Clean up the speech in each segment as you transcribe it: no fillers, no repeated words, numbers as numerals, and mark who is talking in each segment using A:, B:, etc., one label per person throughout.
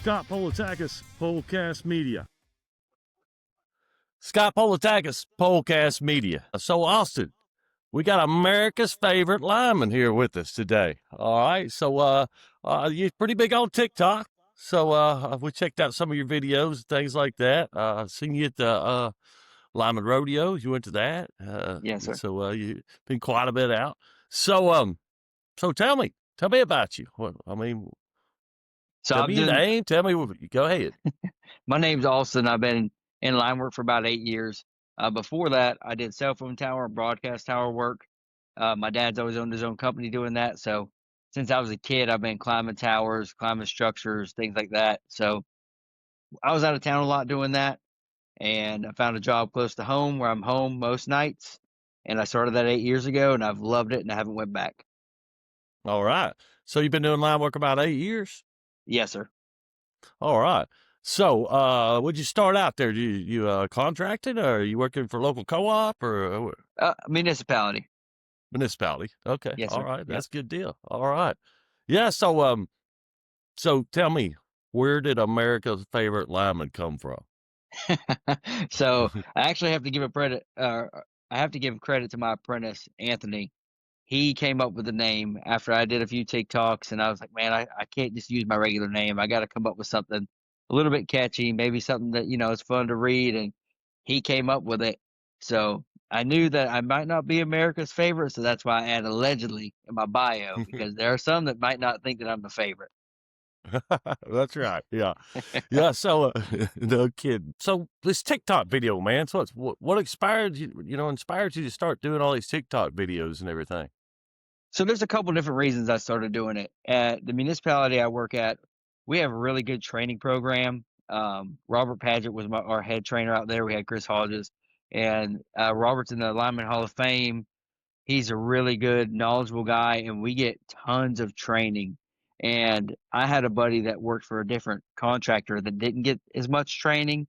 A: Scott Politakis, Polecast Media.
B: Scott Politakis, Polecast Media. So, Austin, we got America's favorite lineman here with us today. All right. So, you're pretty big on TikTok. So, we checked out some of your videos and things like that. Seen you at the Lineman Rodeo. You went to that.
C: Yes, sir.
B: So, you've been quite a bit out. So, tell me about you. Tell me your name. Tell me. Go ahead.
C: My name's Austin. I've been in Linework for about 8 years. Before that, I did cell phone tower, broadcast tower work. My dad's always owned his own company doing that. So since I was a kid, I've been climbing towers, climbing structures, things like that. So I was out of town a lot doing that. And I found a job close to home where I'm home most nights. And I started that 8 years ago, and I've loved it, and I haven't went back.
B: All right. So you've been doing line work about 8 years?
C: Yes, sir.
B: All right. So, would you start out there? You contracted, or are you working for local co-op or
C: Municipality.
B: municipality? Okay.
C: Yes,
B: All
C: sir.
B: right.
C: Yep.
B: That's a good deal. All right. Yeah. So tell me, where did America's favorite lineman come from?
C: So I actually have to give credit to my apprentice, Anthony. He came up with the name after I did a few TikToks, and I was like, man, I can't just use my regular name. I got to come up with something a little bit catchy, maybe something that, is fun to read. And he came up with it. So I knew that I might not be America's favorite. So that's why I add allegedly in my bio, because there are some that might not think that I'm the favorite.
B: That's right. Yeah. Yeah. So, no kidding. So this TikTok video, man. So what inspired you, inspired you to start doing all these TikTok videos and everything?
C: So there's a couple different reasons I started doing it. At the municipality I work at, we have a really good training program. Robert Paget was our head trainer out there. We had Chris Hodges, and Robert's in the Lineman Hall of Fame. He's a really good, knowledgeable guy, and we get tons of training. And I had a buddy that worked for a different contractor that didn't get as much training,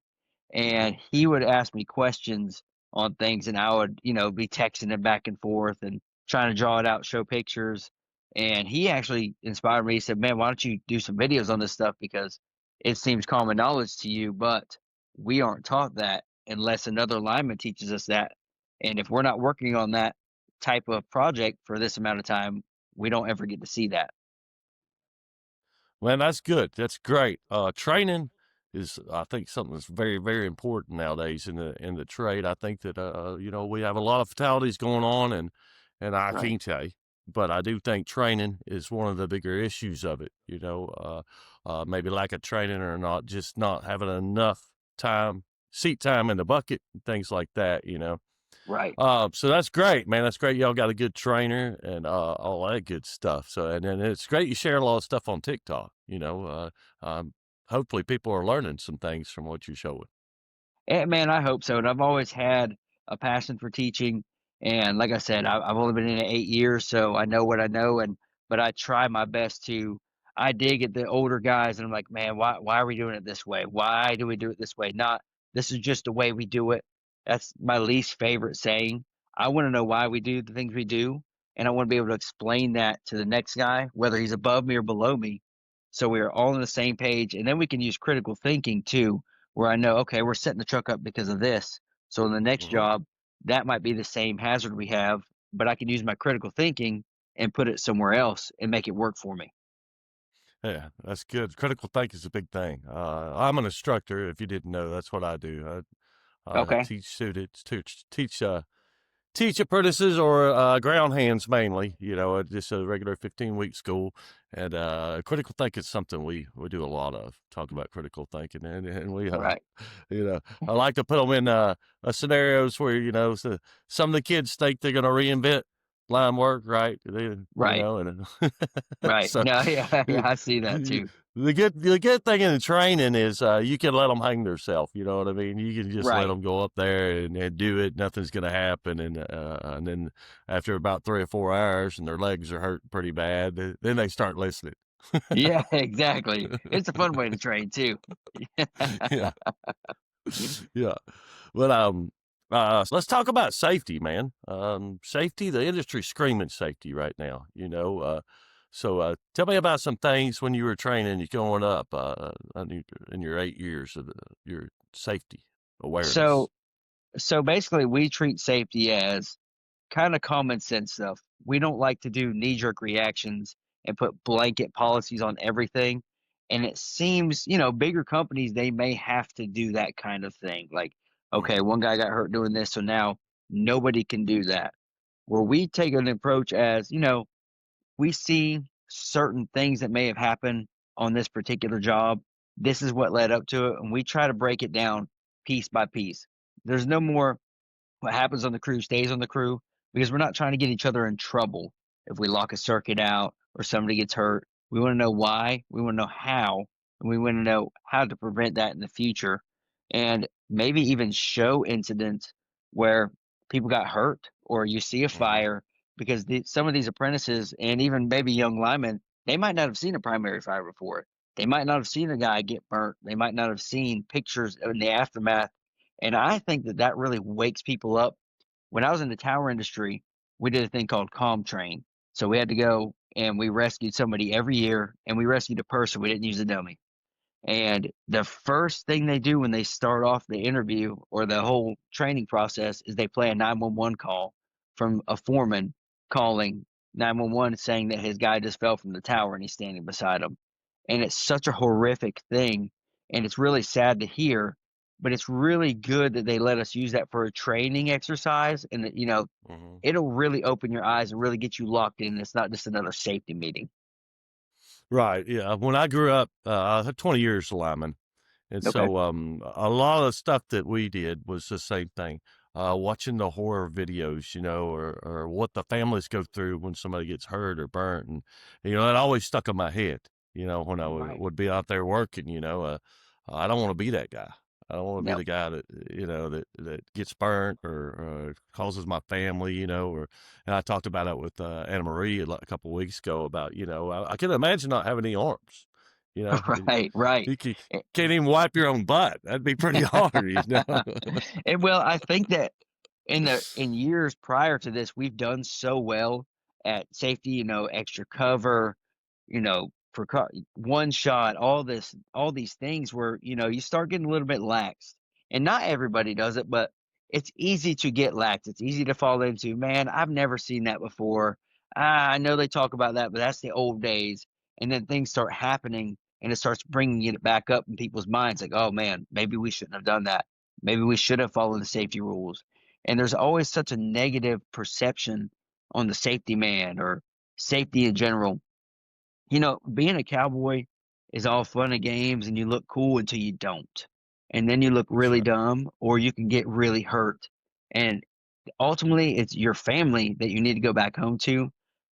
C: and he would ask me questions on things, and I would, be texting him back and forth and trying to draw it out, show pictures. And he actually inspired me. He said, man, why don't you do some videos on this stuff? Because it seems common knowledge to you, but we aren't taught that unless another lineman teaches us that. And if we're not working on that type of project for this amount of time, we don't ever get to see that.
B: Man, that's good. That's great. Training is, I think, something that's very, very important nowadays in the trade. I think that we have a lot of fatalities going on, and I
C: Right.
B: can't tell you, but I do think training is one of the bigger issues of it. Maybe lack of training, or just not having enough seat time in the bucket, and things like that.
C: Right.
B: So that's great, man. That's great. Y'all got a good trainer and all that good stuff. So, and then it's great you share a lot of stuff on TikTok. Hopefully people are learning some things from what you're showing.
C: And man, I hope so. And I've always had a passion for teaching. And like I said, I've only been in it 8 years, so I know what I know. But I try my best to. I dig at the older guys, and I'm like, man, why are we doing it this way? Why do we do it this way? Not this is just the way we do it. That's my least favorite saying. I want to know why we do the things we do, and I want to be able to explain that to the next guy, whether he's above me or below me, so we are all on the same page. And then we can use critical thinking too, where I know, okay, we're setting the truck up because of this. So in the next job, that might be the same hazard we have, but I can use my critical thinking and put it somewhere else and make it work for me.
B: Yeah, that's good. Critical thinking is a big thing. I'm an instructor. If you didn't know, that's what I do. I
C: Okay.
B: teach students, teach apprentices or ground hands mainly. At just a regular 15-week school. And critical thinking is something we do a lot of. Talk about critical thinking, and we
C: Right.
B: I like to put them in scenarios where so some of the kids think they're going to reinvent line work, right?
C: Right. Right.
B: So
C: No, yeah, I see that too.
B: the good thing in the training is you can let them hang themselves. You know what I mean? You can just let
C: Right.
B: them go up there and do it. Nothing's going to happen. And then after about 3 or 4 hours and their legs are hurting pretty bad, then they start listening.
C: Yeah, exactly. It's a fun way to train too.
B: Yeah. Yeah. But let's talk about safety, man. Safety, the industry's screaming safety right now. So tell me about some things when you were training, you going up in your 8 years of your safety awareness.
C: So so basically we treat safety as kind of common sense stuff. We don't like to do knee jerk reactions and put blanket policies on everything. And it seems, bigger companies, they may have to do that kind of thing. Like, okay,
B: Hmm.
C: one guy got hurt doing this, so now nobody can do that. Where we take an approach as, we see certain things that may have happened on this particular job. This is what led up to it. And we try to break it down piece by piece. There's no more what happens on the crew stays on the crew because we're not trying to get each other in trouble if we lock a circuit out or somebody gets hurt. We want to know why, we want to know how, and we want to know how to prevent that in the future and maybe even show incidents where people got hurt or you see a
B: Hmm.
C: fire because some of these apprentices and even maybe young linemen, they might not have seen a primary fire before. They might not have seen a guy get burnt. They might not have seen pictures in the aftermath, and I think that that really wakes people up. When I was in the tower industry, we did a thing called Calm Train. So we had to go and we rescued somebody every year, and we rescued a person. We didn't use a dummy. And the first thing they do when they start off the interview or the whole training process is they play a 911 call from a foreman calling 911 saying that his guy just fell from the tower and he's standing beside him. And it's such a horrific thing. And it's really sad to hear, but it's really good that they let us use that for a training exercise. And that,
B: Hmm.
C: it'll really open your eyes and really get you locked in. It's not just another safety meeting.
B: Right. Yeah. When I grew up, I had 20 years lineman. And
C: Okay.
B: so a lot of the stuff that we did was the same thing. Watching the horror videos, or what the families go through when somebody gets hurt or burnt. And, it always stuck in my head, when I would,
C: Right.
B: would be out there working, I don't want to be that guy. I don't want to be
C: Yep.
B: the guy that, that gets burnt or causes my family, and I talked about it with Anna Marie a couple of weeks ago about, I can imagine not having any arms, you know,
C: Right. Right.
B: you can't even wipe your own butt. That'd be pretty hard.
C: And well, I think that in years prior to this, we've done so well at safety, extra cover, one shot, all these things where, you start getting a little bit lax. And not everybody does it, but it's easy to get lax. It's easy to fall into, man, I've never seen that before. I know they talk about that, but that's the old days. And then things start happening and it starts bringing it back up in people's minds like, oh man, maybe we shouldn't have done that. Maybe we should have followed the safety rules. And there's always such a negative perception on the safety man or safety in general. Being a cowboy is all fun and games and you look cool until you don't. And then you look
B: That's
C: really
B: right.
C: dumb or you can get really hurt. And ultimately, it's your family that you need to go back home to.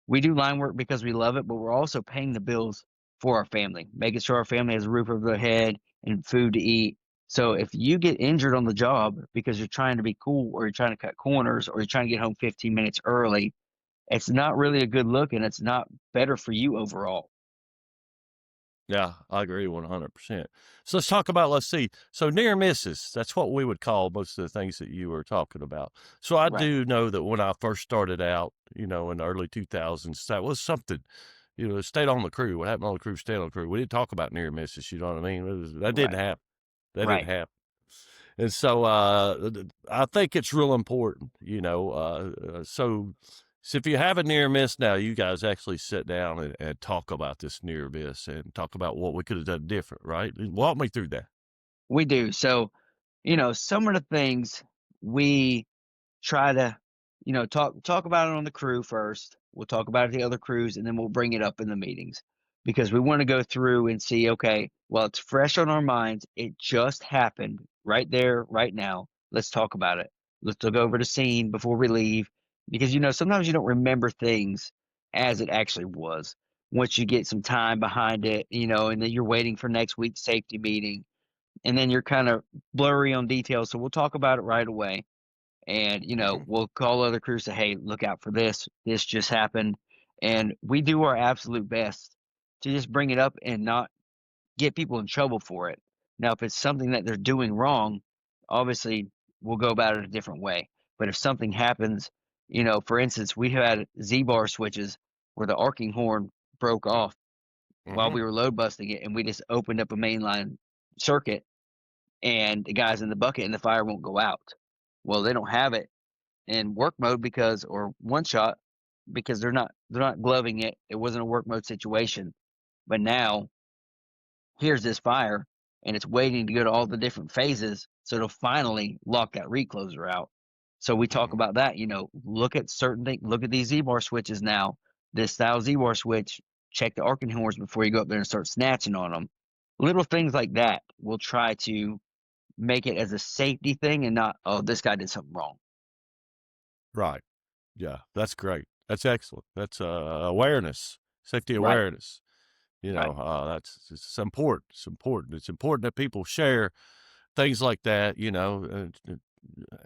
C: We do line work because we love it, but we're also paying the bills for our family, making sure our family has a roof over their head and food to eat. So if you get injured on the job because you're trying to be cool or you're trying to cut corners or you're trying to get home 15 minutes early, it's not really a good look and it's not better for you overall.
B: Yeah, I agree 100%. So let's talk about, let's see. So near misses, that's what we would call most of the things that you were talking about. So I
C: Right.
B: do know that when I first started out, in the early 2000s, that was something, stayed on the crew. What happened on the crew, stayed on the crew. We didn't talk about near misses, you know what I mean? That didn't
C: Right.
B: happen. That didn't
C: Right.
B: happen. And so I think it's real important, so if you have a near miss now, you guys actually sit down and talk about this near miss and talk about what we could have done different, right? Walk me through that.
C: We do. So, some of the things we try to, talk about it on the crew first. We'll talk about it at the other crews, and then we'll bring it up in the meetings because we want to go through and see, okay, well, it's fresh on our minds. It just happened right there, right now. Let's talk about it. Let's look over the scene before we leave because, sometimes you don't remember things as it actually was. Once you get some time behind it, and then you're waiting for next week's safety meeting, and then you're kind of blurry on details. So we'll talk about it right away and
B: Hmm.
C: we'll call other crews to, hey, look out for this just happened, and we do our absolute best to just bring it up and not get people in trouble for it. Now if it's something that they're doing wrong, obviously we'll go about it a different way. But if something happens, for instance, we had Z-bar switches where the arcing horn broke off while
B: Mm-hmm.
C: we were load busting it, and we just opened up a mainline circuit, and the guy's in the bucket, and the fire won't go out. Well, they don't have it in work mode because, or one shot, because they're not gloving it. It wasn't a work mode situation. But now here's this fire, and it's waiting to go to all the different phases, so it'll finally lock that recloser out. So we talk
B: Mm-hmm.
C: about that. Look at certain things. Look at these Z-bar switches now. This style Z-bar switch. Check the arcing horns before you go up there and start snatching on them. Little things like that will try to make it as a safety thing and not, oh, this guy did something wrong.
B: Right. Yeah, that's great. That's excellent. That's awareness, safety
C: Right.
B: awareness.
C: Right.
B: That's it's important. It's important. It's important that people share things like that.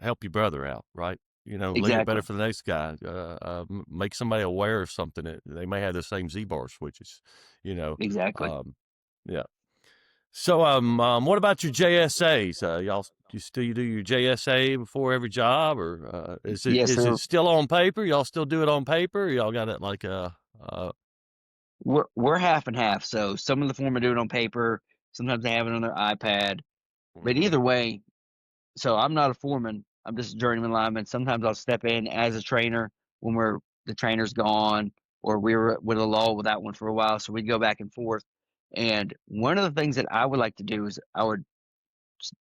B: Help your brother out, right? Leave it better
C: Exactly.
B: for the next guy. Make somebody aware of something that they may have the same Z-bar switches. You know,
C: Exactly.
B: um, yeah. So, what about your JSAs? Y'all, you still do your JSA before every job, or is it
C: Yes,
B: is
C: sir.
B: it still on paper? Y'all still do it on paper? Or y'all got it like
C: We're half and half. So some of the foremen do it on paper. Sometimes they have it on their iPad. But
B: mhm.
C: either way, so I'm not a foreman. I'm just a journeyman lineman. Sometimes I'll step in as a trainer when the trainer's gone, or we were with a lull with that one for a while. So we'd go back and forth. And one of the things that I would like to do is I would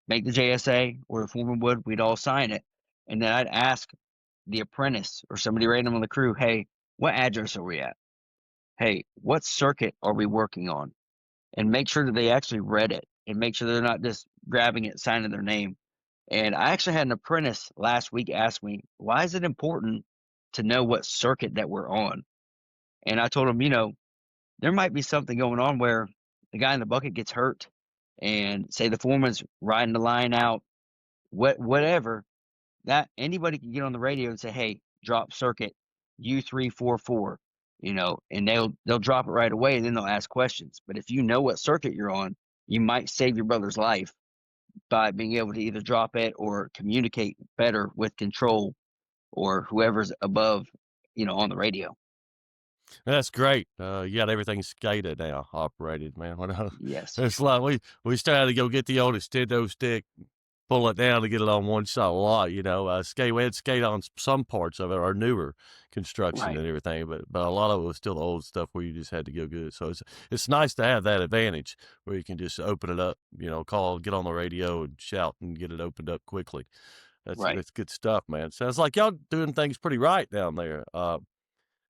C: make the JSA, or the foreman would. We'd all sign it, and then I'd ask the apprentice or somebody random on the crew, "Hey, what address are we at? Hey, what circuit are we working on?" And make sure that they actually read it, and make sure they're not just grabbing it, signing their name. And I actually had an apprentice last week ask me, "Why is it important to know what circuit that we're on?" And I told him, there might be something going on where the guy in the bucket gets hurt, and say the foreman's riding the line out, whatever, that anybody can get on the radio and say, "Hey, drop circuit U344," and they'll drop it right away, and then they'll ask questions. But if you know what circuit you're on, you might save your brother's life by being able to either drop it or communicate better with control or whoever's above, on the radio.
B: That's great. You got everything SCADA now operated, man.
C: Yes.
B: It's like we still had to go get the old extendo stick, pull it down to get it on one side a lot. We had SCADA on some parts of it, our newer construction
C: Right.
B: and everything, but a lot of it was still the old stuff where you just had to go good. So it's nice to have that advantage where you can just open it up, call, get on the radio and shout and get it opened up quickly.
C: Right.
B: That's good stuff, man. Sounds like y'all doing things pretty right down there.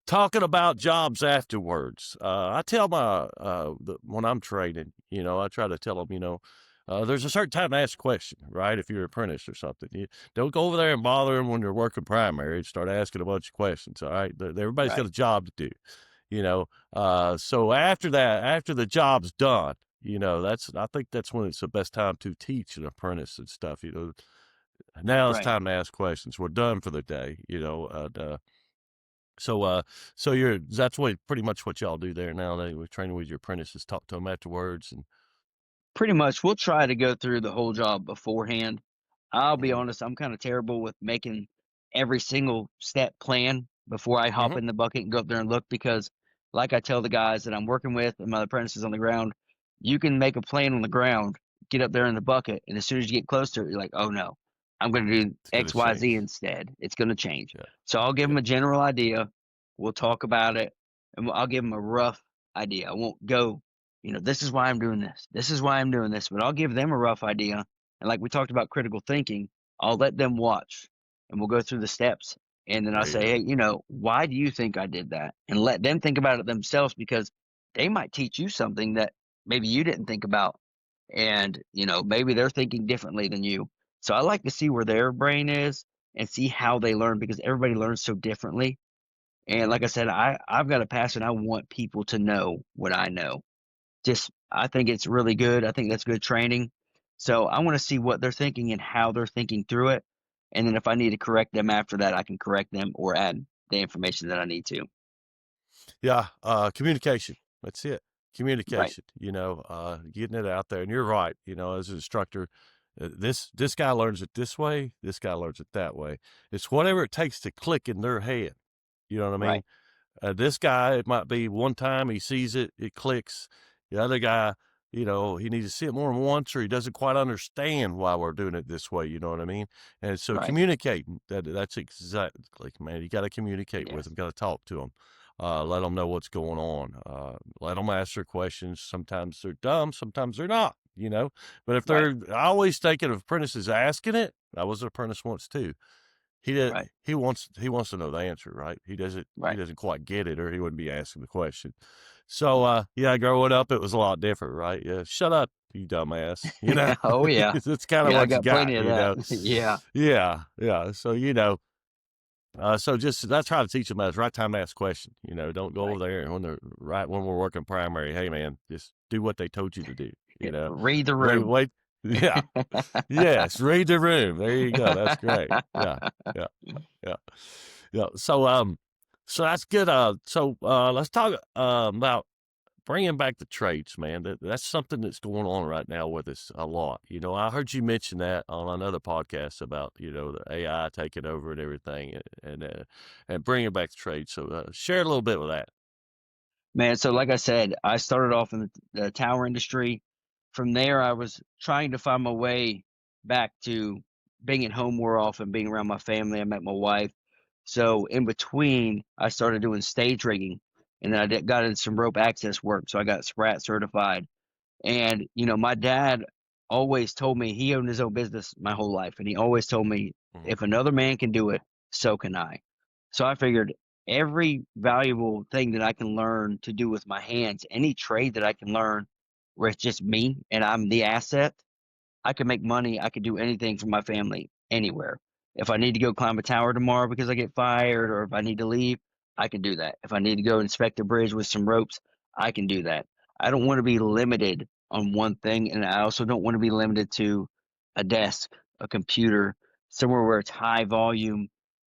B: Talking about jobs afterwards, I tell when I'm training, I try to tell them, there's a certain time to ask a question, right? If you're an apprentice or something, you don't go over there and bother them when you're working primary and start asking a bunch of questions. All right, everybody's
C: Right.
B: got a job to do, So after that, after the job's done, I think that's when it's the best time to teach an apprentice and stuff. Now it's
C: Right.
B: time to ask questions. We're done for the day, and, so, that's pretty much what y'all do there now. We're training with your apprentices, talk to them afterwards, and
C: Pretty much, we'll try to go through the whole job beforehand. I'll be
B: mhm,
C: honest, I'm kind of terrible with making every single step plan before I hop
B: mhm,
C: in the bucket and go up there and look, because, like I tell the guys that I'm working with and my apprentices on the ground, you can make a plan on the ground, get up there in the bucket, and as soon as you get close to it, you're like, "Oh no, I'm going to do
B: it's gonna
C: X, Y, Z
B: change.
C: instead. It's going to change."
B: Yeah,
C: So I'll give
B: yeah,
C: them a general idea. We'll talk about it, and I'll give them a rough idea. I won't go, this is why I'm doing this. This is why I'm doing this. But I'll give them a rough idea. And like we talked about critical thinking, I'll let them watch, and we'll go through the steps. And then I'll
B: there you
C: say,
B: go.
C: "Hey, why do you think I did that?" And let them think about it themselves, because they might teach you something that maybe you didn't think about. And, maybe they're thinking differently than you. So I like to see where their brain is and see how they learn, because everybody learns so differently. And
B: Mhm.
C: like I said, I've got a passion. I want people to know what I know. Just, I think it's really good. I think that's good training. So I want to see what they're thinking and how they're thinking through it. And then if I need to correct them after that, I can correct them or add the information that I need to.
B: Yeah, communication. That's it.
C: Right.
B: Communication. Getting it out there. And you're right. As an instructor, this guy learns it this way. This guy learns it that way. It's whatever it takes to click in their head. You know what I mean?
C: Right.
B: This guy, it might be one time he sees it, it clicks. The other guy, he needs to see it more than once, or he doesn't quite understand why we're doing it this way. You know what I mean? And so
C: Right.
B: communicating, that's exactly, man, you got to communicate with
C: Yes.
B: them, got to talk to them, let them know what's going on, let them ask their questions. Sometimes they're dumb, sometimes they're not, but if
C: Right.
B: I always think of apprentices asking it. I was an apprentice once too.
C: Right.
B: He wants to know the answer, right? He
C: Right.
B: doesn't quite get it, or he wouldn't be asking the question. So yeah, growing up it was a lot different, right? Yeah, shut up, you dumbass.
C: Oh yeah.
B: It's kind of
C: Yeah, I
B: what you
C: got
B: got,
C: plenty of that. Yeah.
B: Yeah, yeah. So so just I try to teach them that it's right time to ask questions. Don't go over
C: Right.
B: there when we're working primary. Hey man, just do what they told you to do.
C: Read the
B: Wait,
C: room.
B: wait. Yeah. Yes, read the room. There you go. That's great. Yeah. Yeah. Yeah. Yeah. So that's good. Let's talk about bringing back the trades, man. That's something that's going on right now with us a lot. I heard you mention that on another podcast about the AI taking over and everything, and bringing back the trade. So share a little bit with that.
C: Man, so like I said, I started off in the tower industry. From there, I was trying to find my way back to being at home more often, being around my family. I met my wife. So in between, I started doing stage rigging, and then got into some rope access work. So I got SPRAT certified. And, my dad always told me he owned his own business my whole life. And he always told me,
B: Mhm.
C: if another man can do it, so can I. So I figured every valuable thing that I can learn to do with my hands, any trade that I can learn where it's just me and I'm the asset, I can make money. I can do anything for my family anywhere. If I need to go climb a tower tomorrow because I get fired, or if I need to leave, I can do that. If I need to go inspect a bridge with some ropes, I can do that. I don't want to be limited on one thing, and I also don't want to be limited to a desk, a computer, somewhere where it's high volume,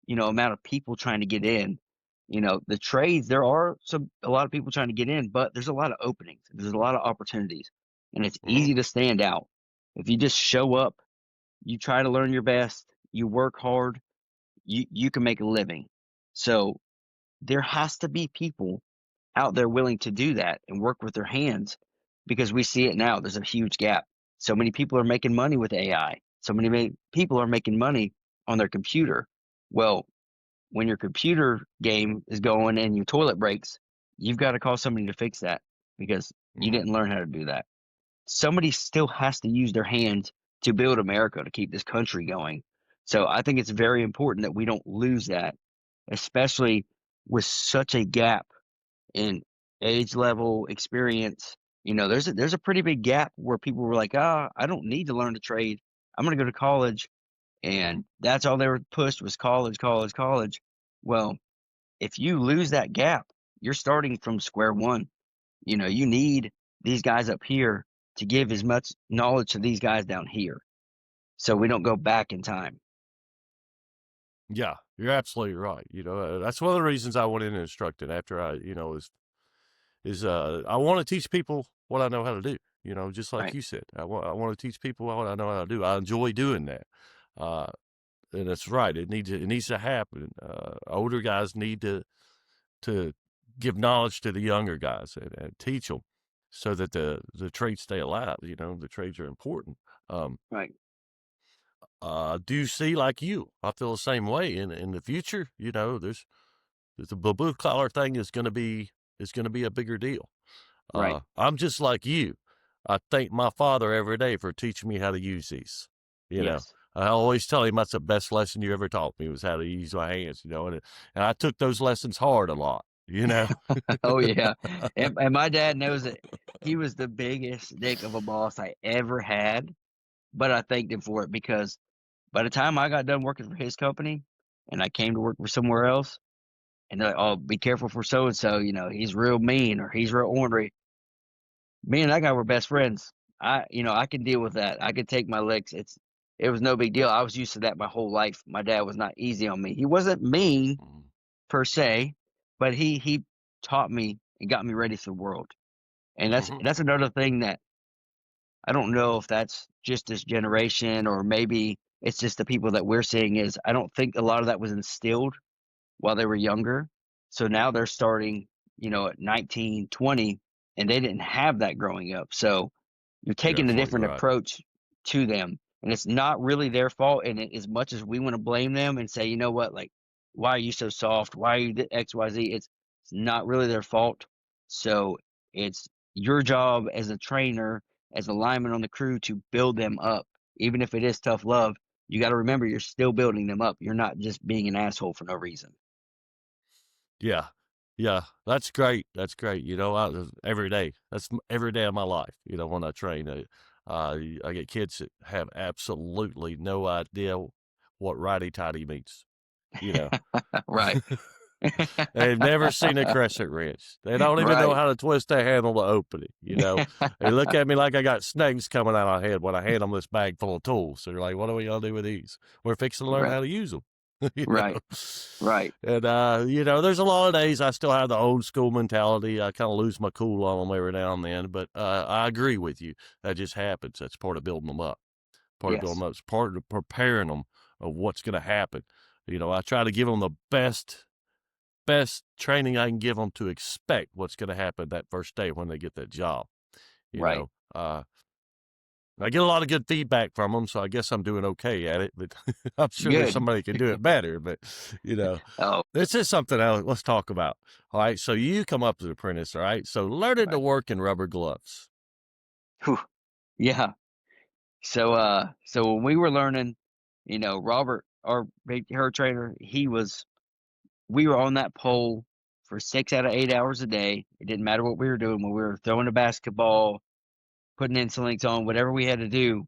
C: amount of people trying to get in. The trades, there are a lot of people trying to get in, but there's a lot of openings. There's a lot of opportunities, and it's
B: Mhm.
C: easy to stand out. If you just show up, you try to learn your best, you work hard, you can make a living. So there has to be people out there willing to do that and work with their hands, because we see it now. There's a huge gap. So many people are making money with AI. So many people are making money on their computer. Well, when your computer game is going and your toilet breaks, you've got to call somebody to fix that because you
B: Mhm.
C: didn't learn how to do that. Somebody still has to use their hands to build America, to keep this country going. So I think it's very important that we don't lose that, especially with such a gap in age level, experience. There's a pretty big gap where people were like, "Ah, I don't need to learn a trade. I'm going to go to college,"
B: Mhm.
C: and that's all they were pushed was college, college, college. Well, if you lose that gap, you're starting from square one. You need these guys up here to give as much knowledge to these guys down here, so we don't go back in time.
B: Yeah, you're absolutely right. That's one of the reasons I went in and instructed after I want to teach people what I know how to do. Just like
C: Right.
B: you said, I want to teach people what I know how to do. I enjoy doing that. Uh, and that's right. It needs to happen. Older guys need to give knowledge to the younger guys and teach them so that the trades stay alive. The trades are important. Um,
C: Right.
B: do you see like you? I feel the same way. In the future, the blue collar thing is going to be a bigger deal.
C: Right.
B: I'm just like you. I thank my father every day for teaching me how to use these.
C: Yes.
B: I always tell him that's the best lesson you ever taught me was how to use my hands. And I took those lessons hard a lot.
C: Oh yeah. And my dad knows it. He was the biggest dick of a boss I ever had, but I thanked him for it, because by the time I got done working for his company and I came to work for somewhere else, and they're like, "Oh, be careful for so and so. He's real mean or he's real ornery." Me and that guy were best friends. I can deal with that. I could take my licks. It was no big deal. I was used to that my whole life. My dad was not easy on me. He wasn't mean
B: Mhm.
C: per se, but he taught me and got me ready for the world. And that's
B: Mhm.
C: that's another thing that I don't know if that's just this generation, or maybe it's just the people that we're seeing, is I don't think a lot of that was instilled while they were younger. So now they're starting, at 19, 20, and they didn't have that growing up. So you're
B: You're
C: taking a
B: absolutely
C: different
B: right.
C: approach to them, and it's not really their fault. And as much as we want to blame them and say, you know what, like, why are you so soft? Why are you XYZ? It's not really their fault. So it's your job as a trainer, as a lineman on the crew, to build them up. Even if it is tough love, you got to remember you're still building them up. You're not just being an asshole for no reason.
B: Yeah. Yeah. That's great. That's great. Every day. Every day of my life, when I train. I get kids that have absolutely no idea what righty-tighty means, you know.
C: Right.
B: They've never seen a crescent wrench. They don't even know
C: Right.
B: how to twist a handle to open it. They look at me like I got snakes coming out of my head when I hand them this bag full of tools. They're like, what are we going to do with these? We're fixing to learn
C: Right.
B: how to use them. you know.
C: Right. Right.
B: And, there's a lot of days I still have the old school mentality. I kind of lose my cool on them every now and then. But I agree with you. That just happens. That's part of building them up.
C: Yes.
B: It's part of preparing them of what's going to happen. I try to give them the best training I can give them to expect what's going to happen that first day when they get that job. You
C: Right.
B: know, I get a lot of good feedback from them, so I guess I'm doing okay at it. But I'm sure there's
C: Good.
B: somebody who can do it better. But
C: Oh,
B: this is something else. Let's talk about. All right, so you come up as an apprentice. All right, so learning to
C: right.
B: work in rubber gloves.
C: Whew. Yeah. So when we were learning, Robert, our big herd trainer, we were on that pole for 6 out of 8 hours a day. It didn't matter what we were doing, when we were throwing a basketball, putting insulinks on, whatever we had to do.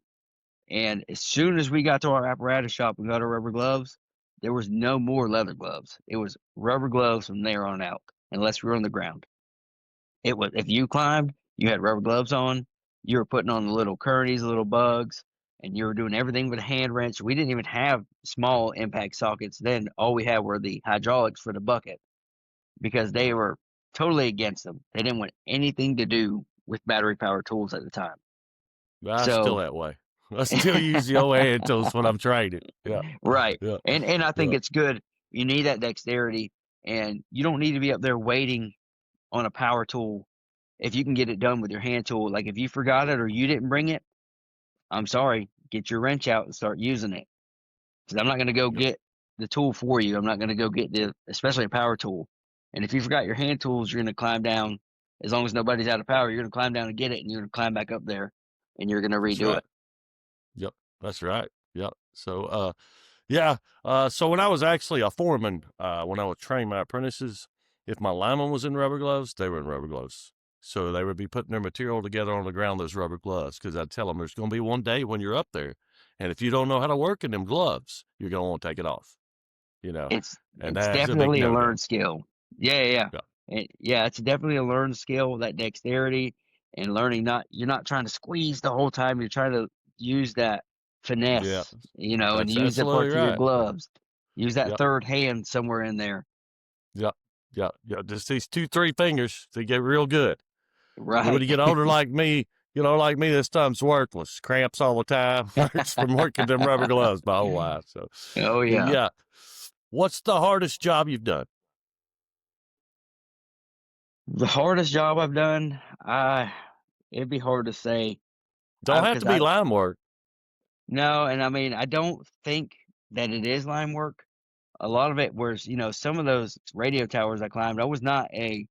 C: And as soon as we got to our apparatus shop and got our rubber gloves, there was no more leather gloves. It was rubber gloves from there on out, unless we were on the ground. It was, if you climbed, you had rubber gloves on. You were putting on the little curdies, little bugs, and you were doing everything with a hand wrench. We didn't even have small impact sockets then. All we had were the hydraulics for the bucket, because they
B: Mm.
C: were totally against them. They didn't want anything to do with battery powered tools at the time.
B: I'm still
C: So,
B: that way. I still use the old hand tools when I'm training. Yeah,
C: right.
B: yeah,
C: And I think
B: yeah.
C: it's good. You need that dexterity, and you don't need to be up there waiting on a power tool if you can get it done with your hand tool. Like, if you forgot it or you didn't bring it, I'm sorry, get your wrench out and start using it. Because I'm not going to go
B: Yep.
C: get the tool for you. I'm not going to go get especially a power tool. And if you forgot your hand tools, you're going to climb down. As long as nobody's out of power, you're going to climb down and get it, and you're going to climb back up there, and you're going to
B: That's
C: redo
B: right.
C: it.
B: Yep, that's right. Yep. So, yeah. So when I was actually a foreman, when I would train my apprentices, if my lineman was in rubber gloves, they were in rubber gloves. So they would be putting their material together on the ground, those rubber gloves, because I'd tell them there's going to be one day when you're up there, and if you don't know how to work in them gloves, you're going to want to take it off,
C: It's
B: and
C: it's
B: that's a big
C: definitely a
B: no-no.
C: learned skill. Yeah, yeah, yeah.
B: Yeah.
C: Yeah, it's definitely a learned skill, that dexterity and learning, not you're not trying to squeeze the whole time. You're trying to use that
B: Yeah.
C: finesse, and
B: That's
C: use the
B: absolutely
C: parts of your
B: right.
C: gloves. Use that
B: Yep.
C: third hand somewhere in there.
B: Yep. Yep. Yep. Just these 2, 3 fingers to get real good. And when
C: Right.
B: you get older like me, this time's worthless. Cramps all the time. Hurts from working them rubber gloves my whole life. So,
C: Oh yeah.
B: yeah. What's the hardest job you've done?
C: The hardest job I've done, it'd be hard to say.
B: Don't have
C: Because
B: to be
C: I
B: line work.
C: No, and I mean, I don't think that it is line work. A lot of it was, some of those radio towers I climbed, I was not a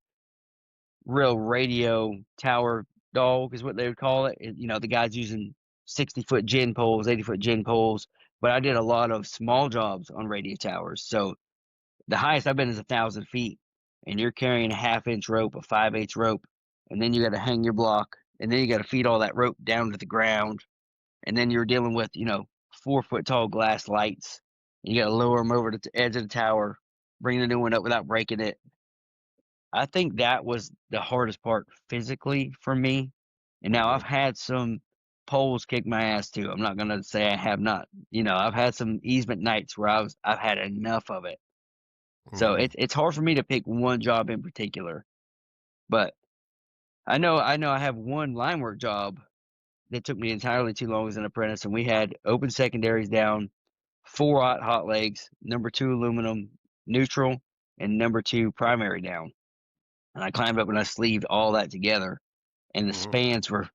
C: real radio tower dog, is what they would call it. The guys using 60-foot gin poles, 80-foot gin poles. But I did a lot of small jobs on radio towers. So the highest I've been is 1,000 feet, and you're carrying a 1/2 inch rope, a 5/8 rope, and then you got to hang your block, and then you got to feed all that rope down to the ground, and then you're dealing with 4-foot tall glass lights. You got to lower them over to the edge of the tower, bring the new one up without breaking it. I think that was the hardest part physically for me. And now
B: Mm-hmm.
C: I've had some poles kick my ass too. I'm not gonna say I have not. I've had some easement nights where I've had enough of it. So
B: Mm-hmm.
C: it's hard for me to pick one job in particular. But I know I have one line work job that took me entirely too long as an apprentice, and we had open secondaries down, 4/0 hot legs, number 2 aluminum, neutral. and number 2 primary down. And I climbed up and I sleeved all that together. And the
B: Mhm.
C: spans were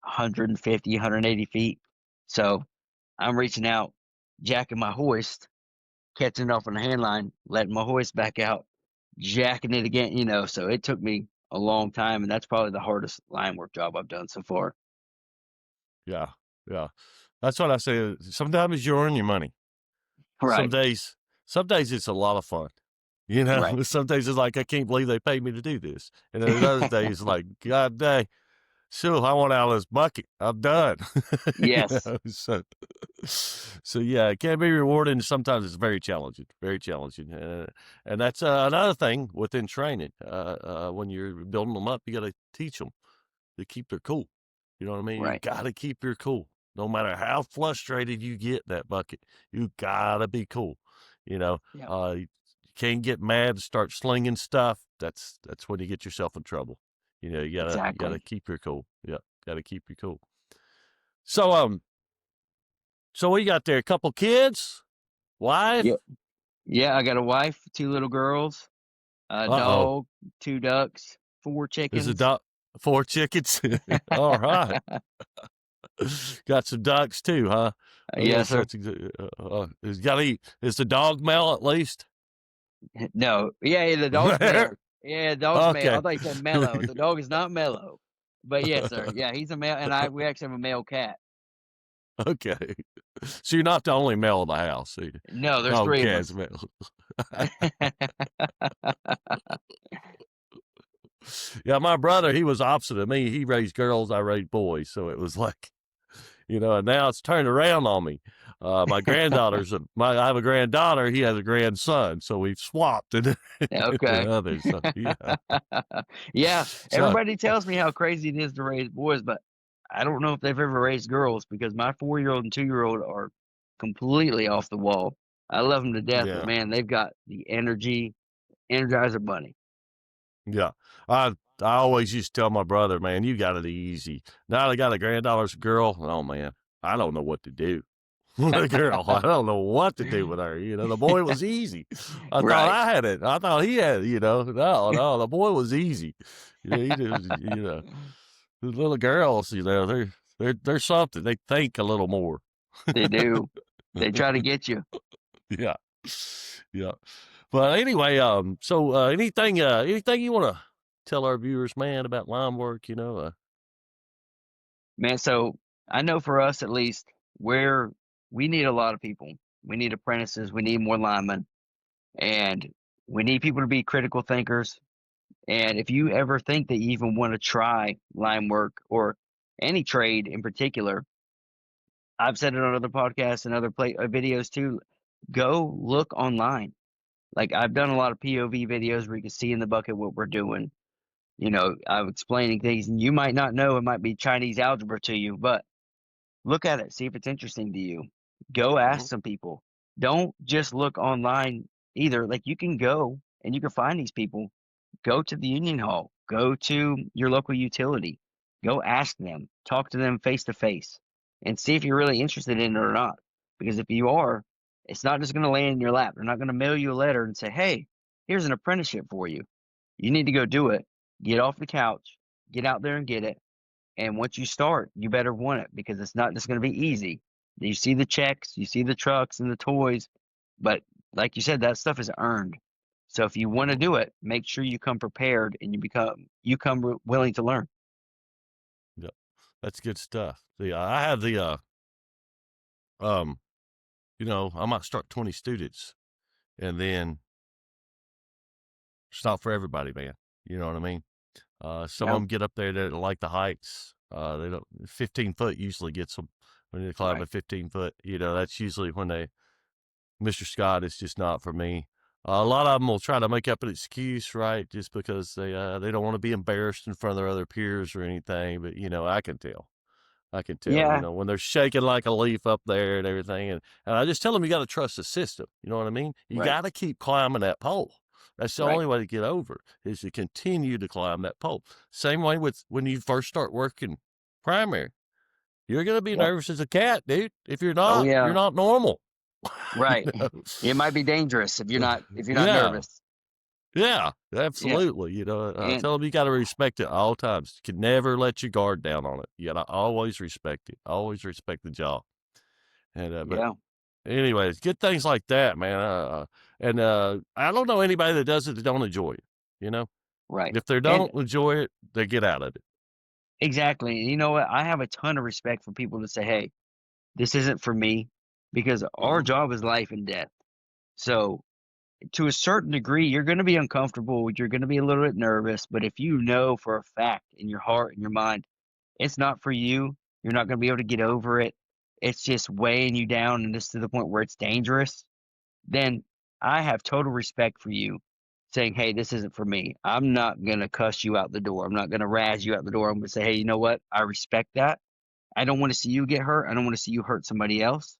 C: 150, 180 feet. So I'm reaching out, jacking my hoist, catching it off on the hand line, letting my hoist back out, jacking it again, so it took me a long time, and that's probably the hardest line work job I've done so far.
B: Yeah, yeah. That's what I say. Sometimes you earn your money. Some
C: Right,
B: days, some days it's a lot of fun.
C: right.
B: Some days it's like I can't believe they paid me to do this, and then there's other days like God dang, sure I want out of this bucket. I'm done.
C: Yes,
B: So yeah, it can be rewarding. Sometimes it's very challenging, very challenging, and that's another thing within training. When you're building them up, you got to teach them to keep their cool. You know what I mean? You
C: right.
B: got to keep your cool. No matter how frustrated you get in that bucket, you got to be cool.
C: Yeah,
B: You can't get mad and start slinging stuff. That's when you get yourself in trouble. You gotta
C: exactly.
B: keep your cool. Yeah, gotta keep your cool. So so what you got there? A couple kids, wife.
C: Yep. Yeah, I got a wife, 2 little girls, a
B: Uh-oh.
C: dog, 2 ducks, 4
B: There's a
C: chickens.
B: duck, 4 chickens. All right. Got some ducks too, huh?
C: Yes, sir.
B: Is the dog male at least?
C: No. Yeah, the dog's male. Yeah, the dog's male. I
B: Okay.
C: thought you said mellow. The dog is not mellow. But yes, sir. Yeah, he's a male, and we actually have a male cat.
B: Okay. So you're not the only male in the house. So
C: No, there's
B: dog
C: 3 of
B: cat's
C: us.
B: male. Yeah, my brother, he was opposite of me. He raised girls, I raised boys. So it was like, and now it's turned around on me. My I have a granddaughter, he has a grandson, so we've swapped and
C: Okay.
B: others. So, yeah.
C: Yeah,
B: So
C: everybody tells me how crazy it is to raise boys, but I don't know if they've ever raised girls because my 4-year-old and 2-year-old are completely off the wall. I love them to death, but
B: yeah,
C: man, they've got the Energizer Bunny.
B: yeah. I always used to tell my brother, man, you got it easy. Now I got a granddaughter's a girl. Oh man, I don't know what to do. The girl, I don't know what to do with her. The boy was easy. I thought
C: Right.
B: I had it. I thought he had it. No, the boy was easy. He just, the little girls, they're something. They think a little more.
C: They do. They try to get you.
B: Yeah, yeah. But anyway, so anything you want to tell our viewers, man, about line work?
C: Man, so I know for us at least, we need a lot of people. We need apprentices, we need more linemen, and we need people to be critical thinkers. And if you ever think that you even want to try line work or any trade in particular, I've said it on other podcasts and other videos too. Go look online. Like I've done a lot of POV videos where you can see in the bucket what we're doing. I'm explaining things, and you might not know it might be Chinese algebra to you, but look at it, see if it's interesting to you. Go ask
B: Mhm.
C: some people. Don't just look online either. Like you can go and you can find these people. Go to the union hall. Go to your local utility. Go ask them. Talk to them face to face and see if you're really interested in it or not. Because if you are, it's not just going to land in your lap. They're not going to mail you a letter and say, hey, here's an apprenticeship for you. You need to go do it. Get off the couch, get out there and get it. And once you start, you better want it because it's not just going to be easy. You see the checks, you see the trucks and the toys, but like you said, that stuff is earned. So if you want to
B: Mhm.
C: do it, make sure you come prepared and you come willing to learn.
B: Yeah, that's good stuff. I have um, I might start 20 students, and then it's not for everybody, man. You know what I mean? Some of
C: Yeah,
B: them get up there that like the heights. They don't. 15 foot usually gets them when they climb
C: right.
B: at 15 foot. That's usually when Mr. Scott is just not for me. A lot of them will try to make up an excuse, right? Just because they don't want to be embarrassed in front of their other peers or anything. But I can tell. I can tell,
C: Yeah,
B: when they're shaking like a leaf up there and everything. And I just tell them you got to trust the system. You know what I mean? You
C: right,
B: got to keep climbing that pole. That's the
C: right.
B: only way to get over is to continue to climb that pole. Same way with when you first start working primary. You're going to be
C: Yep.
B: nervous as a cat, dude. If you're
C: Oh
B: not, you're
C: yeah,
B: not normal. You
C: right.
B: know?
C: It might be dangerous if you're not
B: Yeah.
C: nervous.
B: Yeah,
C: Yeah,
B: absolutely. I
C: and
B: tell them you got to respect it at all times. You can never let your guard down on it. You got to always respect it. Always respect the job. But
C: yeah,
B: anyways, good things like that, man. I don't know anybody that does it that don't enjoy it. You know,
C: right.
B: if they
C: And
B: don't enjoy it, they get out of it.
C: exactly. And you know what? I have a ton of respect for people that say, "Hey, this isn't for me," because our
B: Hmm.
C: job is life and death. So, to a certain degree, you're going to be uncomfortable. You're going to be a little bit nervous. But if you know for a fact in your heart and your mind, it's not for you, you're not going to be able to get over it. It's just weighing you down, and this to the point where it's dangerous. Then I have total respect for you saying, "Hey, this isn't for me." I'm not going to cuss you out the door. I'm not going to razz you out the door. I'm going to say, "Hey, you know what? I respect that. I don't want to see you get hurt. I don't want to see you hurt somebody else.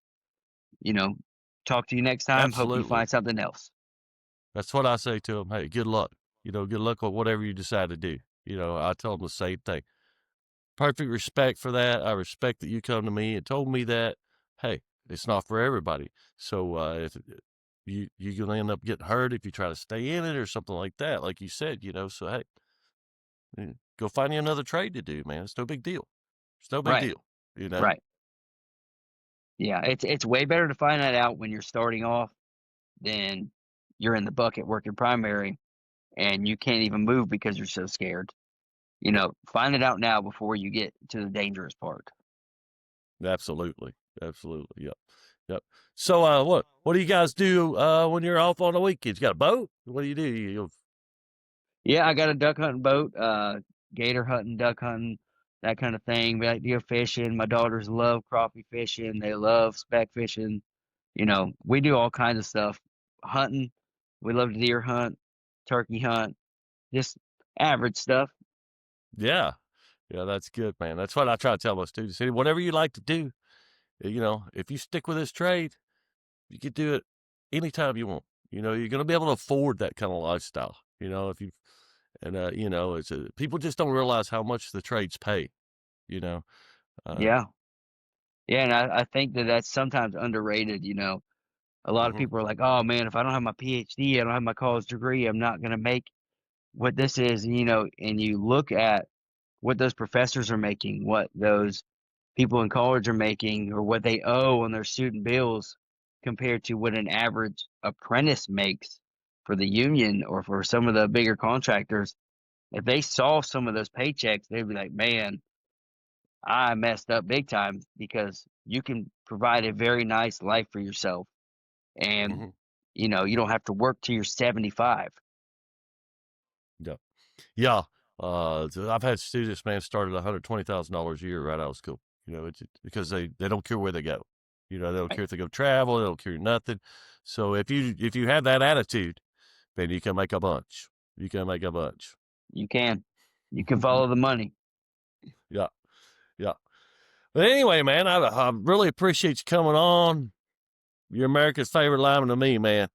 C: You know, talk to you next time. Hope you
B: Absolutely.
C: find something else."
B: That's what I say to them. Hey, good luck. Good luck with whatever you decide to do. I tell them the same thing. Perfect respect for that. I respect that you come to me and told me that. Hey, it's not for everybody. So if you're gonna end up getting hurt if you try to stay in it or something like that, like you said. So hey, go find you another trade to do, man. It's no big deal. It's no big
C: Right.
B: deal. You know.
C: Right. Yeah. It's way better to find that out when you're starting off than you're in the bucket working primary and you can't even move because you're so scared. Find it out now before you get to the dangerous part.
B: Absolutely. Absolutely. Yep. Yep. So what do you guys do when you're off on the weekends? You got a boat? What do you do?
C: Yeah, I got a duck hunting boat, gator hunting, duck hunting, that kind of thing. We like to go fishing. My daughters love crappie fishing. They love speck fishing. We do all kinds of stuff. Hunting, we love to deer hunt, turkey hunt, just average stuff.
B: Yeah. Yeah, that's good, man. That's what I try to tell my students. Say, whatever you like to do, if you stick with this trade, you can do it anytime you want. You're going to be able to afford that kind of lifestyle. If you and it's people just don't realize how much the trades pay. You know, uh,
C: Yeah, yeah, and I think that that's sometimes underrated. A lot of
B: hmm
C: people are like, "Oh man, if I don't have my PhD, I don't have my college degree, I'm not gonna make what this is." And you look at what those professors are making, what those people in college are making, or what they owe on their student bills compared to what an average apprentice makes for the union or for some of the bigger contractors. If they saw some of those paychecks, they'd be like, "Man, I messed up big time," because you can provide a very nice life for yourself and
B: hmm
C: you don't have to work till you're 75.
B: yeah, yeah. I've had students, man, start at $120,000 a year right out of school. Because they don't care where they go. They don't
C: Right.
B: care if they go travel. They don't care nothing. So if you have that attitude, then you can make a bunch. You can make a bunch.
C: You can follow the money.
B: Yeah, yeah. But anyway, man, I really appreciate you coming on. You're America's favorite lineman to me, man.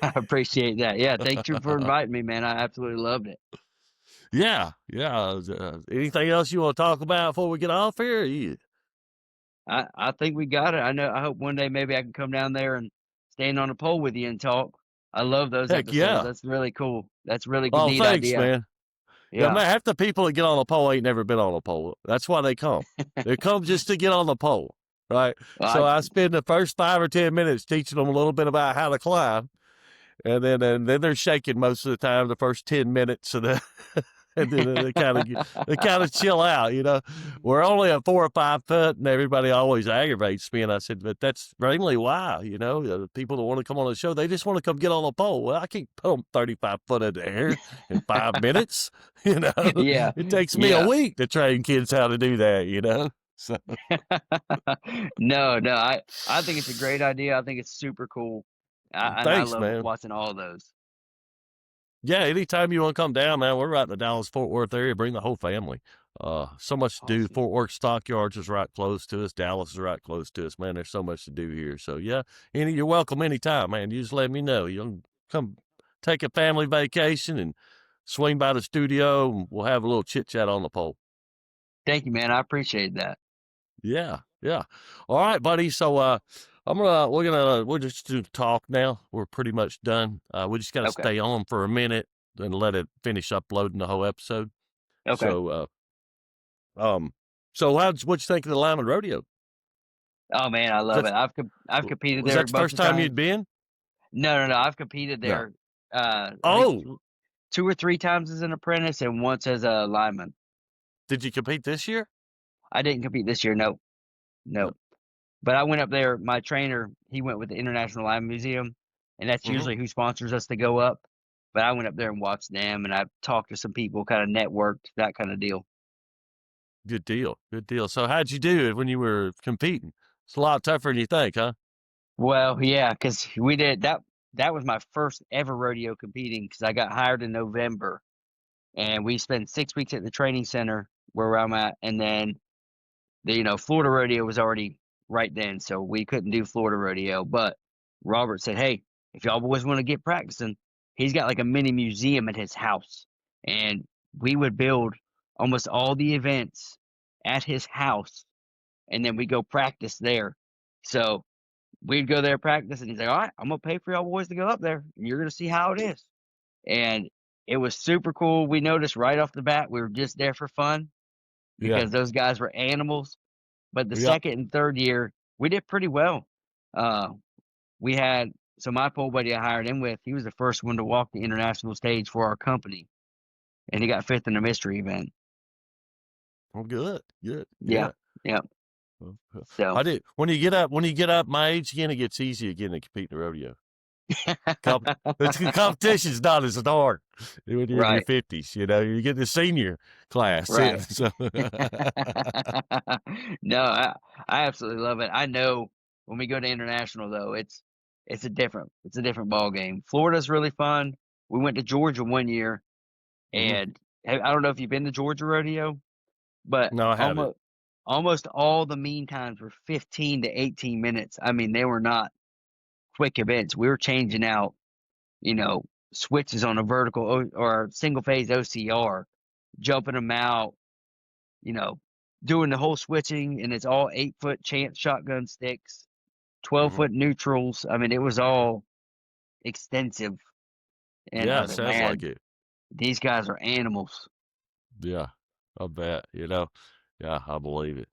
C: I appreciate that. Yeah, thank you for inviting me, man. I absolutely loved it.
B: Yeah, yeah. Anything else you want to talk about before we get off here?
C: I think we got it. I hope one day maybe I can come down there and stand on a pole with you and talk. I love those
B: Heck
C: episodes.
B: yeah.
C: That's really cool. That's really good,
B: Oh,
C: neat
B: thanks,
C: idea.
B: man. Yeah,
C: Yeah.
B: man, half the people that get on a pole ain't never been on a pole. That's why they come. They come just to get on the pole, right?
C: Well,
B: So I spend the first 5 or 10 minutes teaching them a little bit about how to climb, and then they're shaking most of the time the first 10 minutes, and then they kind of chill out. We're only at 4 or 5 foot, and everybody always aggravates me. And I said, but that's mainly why. The people that want to come on the show, they just want to come get on a pole. Well, I can't put them 35 foot in the air in 5 minutes.
C: yeah.
B: It takes me a
C: Yeah.
B: week to train kids how to do that. So
C: No, no. I think it's a great idea. I think it's super cool. And I
B: thanks,
C: love
B: man.
C: watching all of those.
B: Yeah, anytime you want to come down, man, we're right in the Dallas Fort Worth area. Bring the whole family. So much to do.
C: Awesome.
B: Fort Worth Stockyards is right close to us. Dallas is right close to us, man. There's so much to do here. So yeah, you're welcome anytime, man. You just let me know. You'll come take a family vacation and swing by the studio, and we'll have a little chit chat on the pole.
C: Thank you, man. I appreciate that.
B: Yeah, yeah. All right, buddy. So We're just to talk now. We're pretty much done. We just got to
C: Okay.
B: stay on for a minute and let it finish uploading the whole episode.
C: Okay.
B: So what you think of the Lineman Rodeo?
C: Oh man, I love it. I've competed
B: Was
C: there
B: that
C: a
B: the
C: bunch
B: first
C: of
B: time
C: times.
B: you'd been?
C: No. I've competed
B: No.
C: there. I think
B: Oh,
C: 2 or 3 times as an apprentice and once as a lineman.
B: did you compete this year?
C: I didn't compete this year. Nope.
B: No.
C: But I went up there. My trainer, he went with the International Lineman Museum, and that's
B: Mhm.
C: usually who sponsors us to go up. But I went up there and watched them, and I talked to some people, kind of networked, that kind of deal.
B: Good deal. Good deal. So how'd you do it when you were competing? It's a lot tougher than you think, huh?
C: Well, yeah, because we did that. That was my first ever rodeo competing because I got hired in November, and we spent 6 weeks at the training center where I'm at, and then the Florida rodeo was already right then, so we couldn't do Florida rodeo. But Robert said, "Hey, if y'all boys want to get practicing, he's got like a mini museum at his house, and we would build almost all the events at his house, and then we go practice there." So we'd go there practice, and he's like, "All right, I'm gonna pay for y'all boys to go up there, and you're gonna see how it is." And it was super cool. We noticed right off the bat we were just there for fun
B: Yeah.
C: because those guys were animals. But the
B: Yeah.
C: second and third year, we did pretty well. Uh, we had my pole buddy I hired him with, he was the first one to walk the international stage for our company, and he got 5th in the mystery event.
B: Oh, good. Good.
C: Yeah,
B: Yeah.
C: so
B: I did. When you get up my age again, it gets easy again to compete in the rodeo. The competition's not as hard when you're in your
C: right,
B: 50s. You get the senior class.
C: right.
B: So
C: No, I absolutely love it. I know when we go to international though, it's a different ball game. Florida's really fun. We went to Georgia one year,
B: Mhm.
C: and I don't know if you've been to Georgia rodeo, but
B: No, I haven't.
C: almost all the mean times were 15 to 18 minutes. I mean, they were not quick events. We were changing out, switches on a vertical or single phase OCR, jumping them out, doing the whole switching, and it's all 8-foot chance shotgun sticks, 12-foot neutrals. I mean, it was all extensive. And I
B: Yeah,
C: was like,
B: sounds like
C: man,
B: it.
C: these guys are animals.
B: Yeah, I bet. Yeah, I believe it.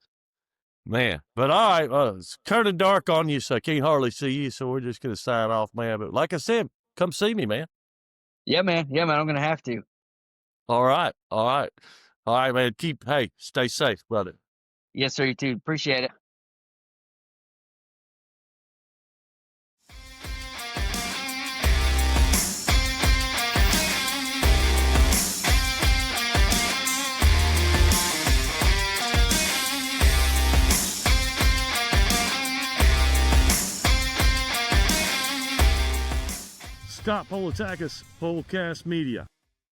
B: Man, but all right, it's turning dark on you, so I can't hardly see you, so we're just going to sign off, man. But like I said, come see me, man.
C: Yeah, man. I'm going to have to.
B: All right, man. Stay safe, brother.
C: Yes, sir. You too. Appreciate it.
A: Scott Politakis, Polecast Media.